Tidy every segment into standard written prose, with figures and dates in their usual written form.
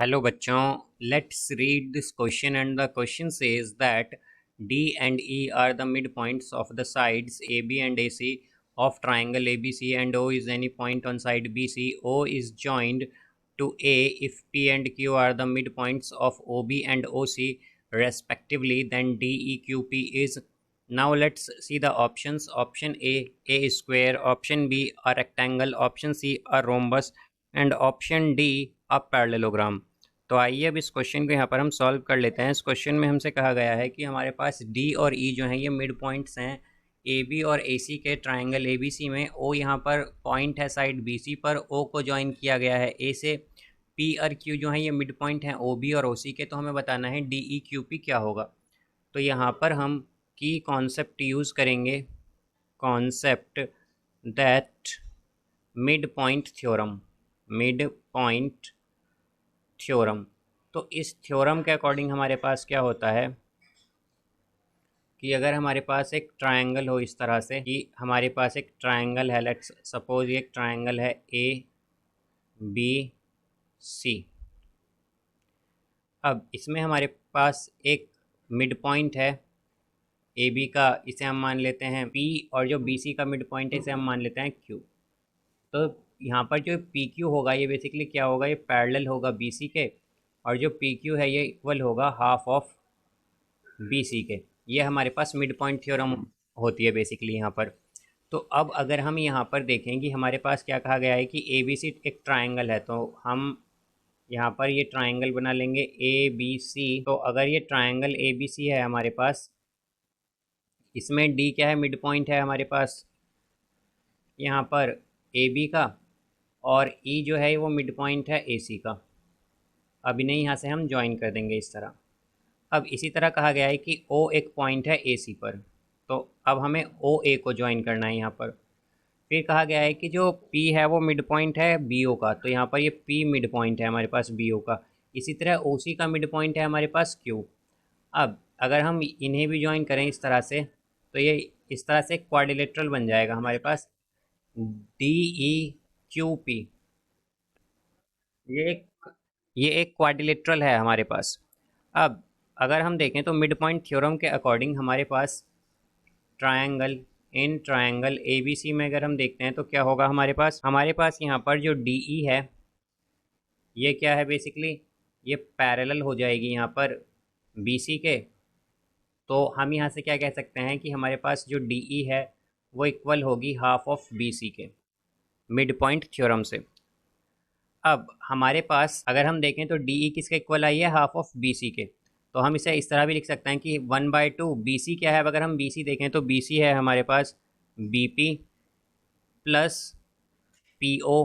Hello बच्चों, let's read this question and the question says that D and E are the midpoints of the sides AB and AC of triangle ABC and O is any point on side BC. O is joined to A if P and Q are the midpoints of OB and OC respectively, then DEQP is. Now let's see the options. Option A square, option B a rectangle, option C a rhombus and option D a parallelogram. तो आइए अब इस question को यहाँ पर हम solve कर लेते हैं। इस क्वेश्चन में हमसे कहा गया है कि हमारे पास डी और ई जो हैं ये मिड पॉइंट्स हैं ए बी और ए सी के ट्राइंगल ए बी सी में। ओ यहाँ पर पॉइंट है साइड बी सी पर, ओ को ज्वाइन किया गया है ए से। पी और क्यू जो हैं ये मिड पॉइंट हैं ओ बी और ओ सी के। तो हमें बताना है डी ई क्यू पी क्या होगा। तो यहाँ पर हम की कॉन्सेप्ट यूज़ करेंगे, concept that mid point theorem, mid point theorem. तो इस थ्योरम के अकॉर्डिंग हमारे पास क्या होता है कि अगर हमारे पास एक ट्रायंगल हो इस तरह से कि हमारे पास एक ट्रायंगल है, लेट्स सपोज ये एक ट्रायंगल है ए बी सी। अब इसमें हमारे पास एक मिड पॉइंट है ए बी का, इसे हम मान लेते हैं पी, और जो बी सी का मिड पॉइंट है इसे हम मान लेते हैं क्यू। तो यहाँ पर जो पी क्यू होगा ये बेसिकली क्या होगा, ये पैरेलल होगा बी सी के, और जो पी क्यू है ये इक्वल होगा हाफ ऑफ बी सी के। ये हमारे पास मिड पॉइंट थ्योरम होती है बेसिकली यहाँ पर। तो अब अगर हम यहाँ पर देखें कि हमारे पास क्या कहा गया है कि ए बी सी एक ट्राइंगल है, तो हम यहाँ पर ये ट्राइंगल बना लेंगे ए बी सी। तो अगर ये ट्राइंगल ए बी सी है हमारे पास, इसमें डी क्या है, मिड पॉइंट है हमारे पास यहाँ पर ए बी का, और ई जो है वो मिड पॉइंट है ए सी का। अब इन्हें यहाँ से हम ज्वाइन कर देंगे इस तरह। अब इसी तरह कहा गया है कि ओ एक पॉइंट है ए सी पर, तो अब हमें ओ ए को ज्वाइन करना है यहाँ पर। फिर कहा गया है कि जो पी है वो मिड पॉइंट है बी ओ का, तो यहाँ पर ये पी मिड पॉइंट है हमारे पास बी ओ का। इसी तरह ओ सी का मिड पॉइंट है हमारे पास क्यू। अब अगर हम इन्हें भी ज्वाइन करें इस तरह से, तो ये इस तरह से क्वाड्रिलेटरल बन जाएगा हमारे पास डी ई क्यू पी। ये एक ये एक क्वाड्रिलेटरल है हमारे पास। अब अगर हम देखें तो मिड पॉइंट थ्योरम के अकॉर्डिंग हमारे पास triangle, in triangle A B C में अगर हम देखते हैं तो क्या होगा हमारे पास यहाँ पर जो डी ई है ये क्या है, बेसिकली ये पैरेलल हो जाएगी यहाँ पर बी सी के। तो हम यहाँ से क्या कह सकते हैं कि हमारे पास जो डी ई है वो इक्वल होगी हाफ ऑफ बी सी के, मिड पॉइंट थ्योरम से। अब हमारे पास अगर हम देखें तो डी ई किसके इक्वल आई है, हाफ ऑफ बी सी के। तो हम इसे इस तरह भी लिख सकते हैं कि 1/2 बी सी क्या है। अगर हम बी सी देखें तो बी सी है हमारे पास B P plus P O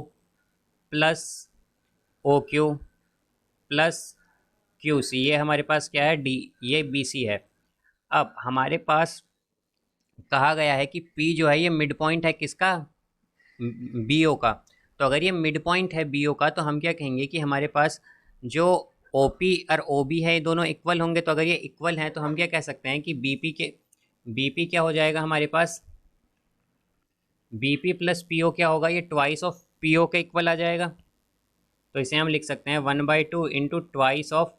plus O Q plus Q C. ये हमारे पास क्या है, डी, ये बी सी है। अब हमारे पास कहा गया है कि पी जो है ये मिड पॉइंट है किसका, बी ओ का। तो अगर ये मिड पॉइंट है बी ओ का तो हम क्या कहेंगे कि हमारे पास जो ओ पी और ओ बी है ये दोनों इक्वल होंगे। तो अगर ये इक्वल हैं तो हम क्या कह सकते हैं कि बी पी क्या हो जाएगा हमारे पास, B P plus P O क्या होगा, ये ट्वाइस ऑफ पी ओ के इक्वल आ जाएगा। तो इसे हम लिख सकते हैं 1/2 into twice of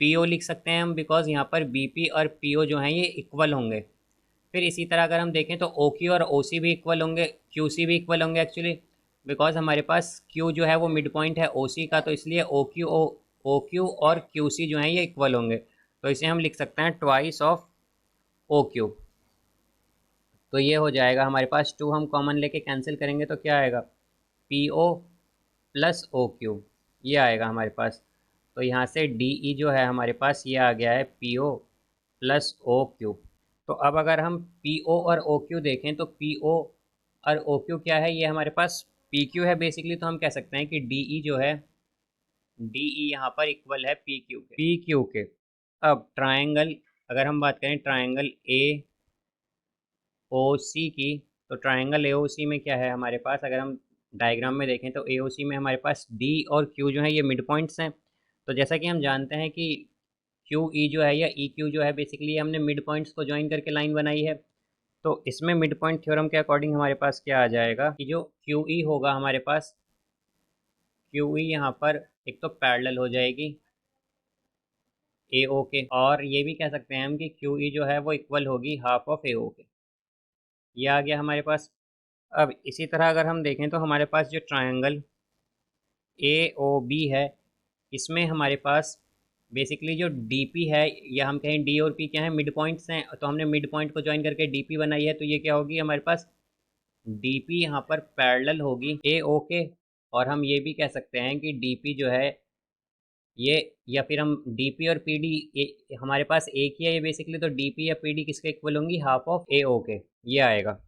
P O लिख सकते हैं हम, बिकॉज यहाँ पर बी पी और पी ओ जो हैं ये इक्वल होंगे। फिर इसी तरह अगर हम देखें तो ओ क्यू और ओ सी भी इक्वल होंगे, क्यू सी भी इक्वल होंगे एक्चुअली, बिकॉज हमारे पास क्यू जो है वो मिड पॉइंट है ओ सी का, तो इसलिए ओ क्यू और क्यू सी जो हैं ये इक्वल होंगे। तो इसे हम लिख सकते हैं ट्वाइस ऑफ ओ क्यू। तो ये हो जाएगा हमारे पास, टू हम कॉमन लेके कैंसिल करेंगे तो क्या आएगा, P O plus O Q, ये आएगा हमारे पास। तो यहाँ से डी ई जो है हमारे पास ये आ गया है P O plus O Q. तो अब अगर हम पी ओ और ओ क्यू देखें तो पी ओ और ओ क्यू क्या है, ये हमारे पास पी क्यू है बेसिकली। तो हम कह सकते हैं कि डी ई जो है, डी ई यहाँ पर इक्वल है पी क्यू के। अब ट्राइंगल, अगर हम बात करें ट्राइंगल ए ओ सी की, तो ट्राइंगल ए ओ सी में क्या है हमारे पास, अगर हम डायग्राम में देखें तो ए ओ सी में हमारे पास डी और क्यू जो है ये मिड पॉइंट्स हैं। तो जैसा कि हम जानते हैं कि क्यू ई जो है या ई क्यू जो है बेसिकली हमने मिड पॉइंट्स को ज्वाइन करके लाइन बनाई है। तो इसमें मिड पॉइंट थ्योरम के अकॉर्डिंग हमारे पास क्या आ जाएगा कि जो क्यू ई होगा हमारे पास, क्यू ई यहाँ पर एक तो पैरेलल हो जाएगी ए ओ के, और ये भी कह सकते हैं हम कि क्यू ई जो है वो इक्वल होगी हाफ ऑफ ए ओ के। ये आ गया हमारे पास। अब इसी तरह अगर हम देखें तो हमारे पास जो ट्रायंगल ए ओ बी है, इसमें हमारे पास बेसिकली जो डी पी है, या हम कहें डी और पी क्या है, मिड पॉइंट्स हैं, तो हमने मिड पॉइंट को ज्वाइन करके डी पी बनाई है, तो ये क्या होगी हमारे पास, डी पी यहाँ पर पैरेलल होगी ए ओ के। और हम ये भी कह सकते हैं कि डी पी जो है ये, या फिर हम डी पी और पी डी हमारे पास एक ही है ये बेसिकली, तो डी पी या पी डी किसके इक्वल होंगी, हाफ ऑफ ए ओ के। ये आएगा,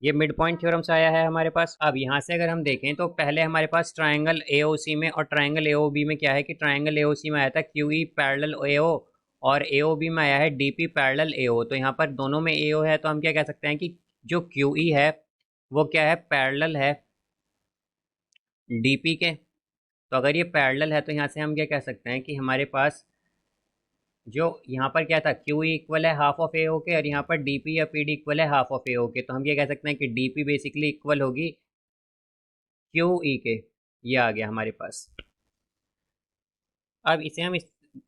ये मिड पॉइंट थ्योरम से आया है हमारे पास। अब यहाँ से अगर हम देखें तो पहले हमारे पास ट्रायंगल एओसी में और ट्रायंगल एओबी में क्या है कि ट्रायंगल एओसी में आया था क्यू ई पैरेलल एओ, और एओबी में आया है डीपी पैरेलल एओ। तो यहाँ पर दोनों में एओ है, तो हम क्या कह सकते हैं कि जो क्यू ई है वो क्या है, पैरेलल है डीपी के। तो अगर ये पैरेलल है तो यहाँ से हम क्या कह सकते हैं कि हमारे पास जो यहाँ पर क्या था, क्यू ई इक्वल है हाफ ऑफ ए ओ के, और यहाँ पर डी पी या पी डी इक्वल है हाफ ऑफ ए ओ के। तो हम ये कह सकते हैं कि डी पी बेसिकली इक्वल होगी क्यू ई के। ये आ गया हमारे पास। अब इसे हम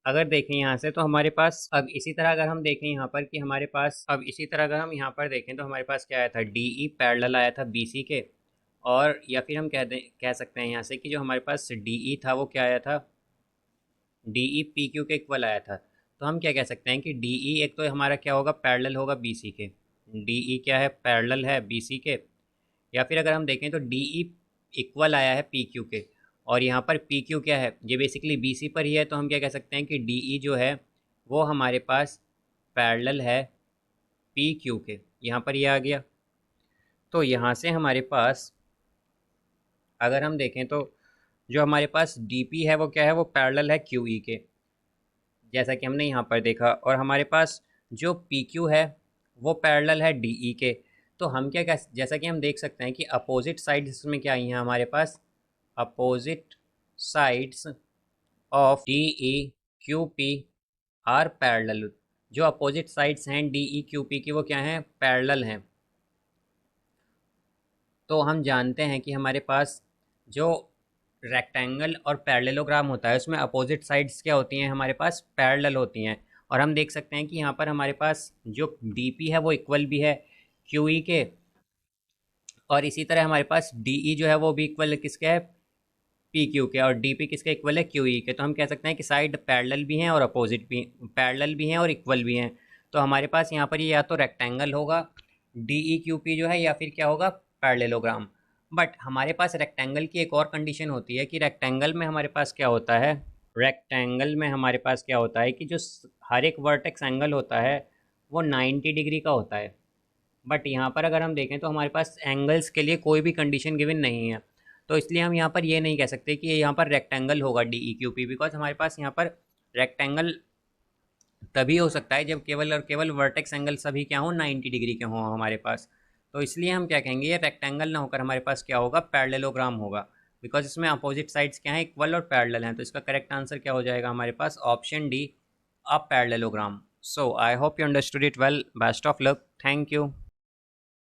अगर देखें यहाँ से तो हमारे पास, अब इसी तरह अगर हम देखें यहाँ पर कि हमारे पास, अब इसी तरह अगर हम यहाँ पर देखें तो हमारे पास क्या आया था, डी ई पैरेलल आया था बी सी के। और या फिर हम कह सकते हैं यहाँ से कि जो हमारे पास डी ई था वो क्या आया था, डी ई पी क्यू के इक्वल आया था। तो हम क्या कह सकते हैं कि डी ई एक तो हमारा क्या होगा, पैरेलल होगा बी सी के। डी ई क्या है, पैरेलल है बी सी के। या फिर अगर हम देखें तो डी ई इक्वल आया है पी क्यू के, और यहाँ पर पी क्यू क्या है, ये बेसिकली बी सी पर ही है। तो हम क्या कह सकते हैं कि डी ई जो है वो हमारे पास पैरेलल है पी क्यू के। यहाँ पर ये आ गया। तो यहाँ से हमारे पास अगर हम देखें तो जो हमारे पास डी पी है वो क्या है, वो पैरेलल है क्यू ई के, जैसा कि हमने यहाँ पर देखा। और हमारे पास जो पी क्यू है वो पैरेलल है डी ई के। तो हम क्या जैसा कि हम देख सकते हैं कि अपोजिट साइड्स इसमें क्या आई हैं हमारे पास, opposite sides of D E Q P are parallel. जो अपोजिट साइड्स हैं डी ई क्यू पी की वो क्या हैं, पैरेलल हैं। तो हम जानते हैं कि हमारे पास जो रेक्टेंगल और पैरेललोग्राम होता है उसमें अपोजिट साइड्स क्या होती हैं, हमारे पास पैरेलल होती हैं। और हम देख सकते हैं कि यहाँ पर हमारे पास जो डी पी है वो इक्वल भी है क्यू ई के, और इसी तरह हमारे पास डी ई जो है वो भी इक्वल किसके है, पी क्यू के, और डी पी किसके इक्वल है, क्यू ई के। तो हम कह सकते हैं कि साइड पैरेलल भी हैं और अपोजिट भी, पैरेलल भी हैं और इक्वल भी हैं। तो हमारे पास यहाँ पर ये या तो रेक्टेंगल होगा डी ई क्यू पी जो है, या फिर क्या होगा, पैरेललोग्राम। बट हमारे पास रेक्टेंगल की एक और कंडीशन होती है कि रेक्टेंगल में हमारे पास क्या होता है, रेक्टेंगल में हमारे पास क्या होता है कि जो हर एक वर्टेक्स एंगल होता है वो 90 डिग्री का होता है। बट यहाँ पर अगर हम देखें तो हमारे पास एंगल्स के लिए कोई भी कंडीशन गिवन नहीं है। तो इसलिए हम यहाँ पर ये नहीं कह सकते कि यहाँ पर रेक्टेंगल होगा D E Q P, because हमारे पास यहाँ पर रेक्टेंगल तभी हो सकता है जब केवल और केवल वर्टेक्स एंगल सभी क्या हो, 90 डिग्री के हों हमारे पास। तो इसलिए हम क्या कहेंगे, ये रेक्टेंगल ना होकर हमारे पास क्या होगा, पैरेललोग्राम होगा, बिकॉज इसमें अपोजिट साइड्स क्या हैं, इक्वल और पैरेलल हैं। तो इसका करेक्ट आंसर क्या हो जाएगा हमारे पास, option D, a parallelogram. So I hope you understood it well. Best of luck. Thank you.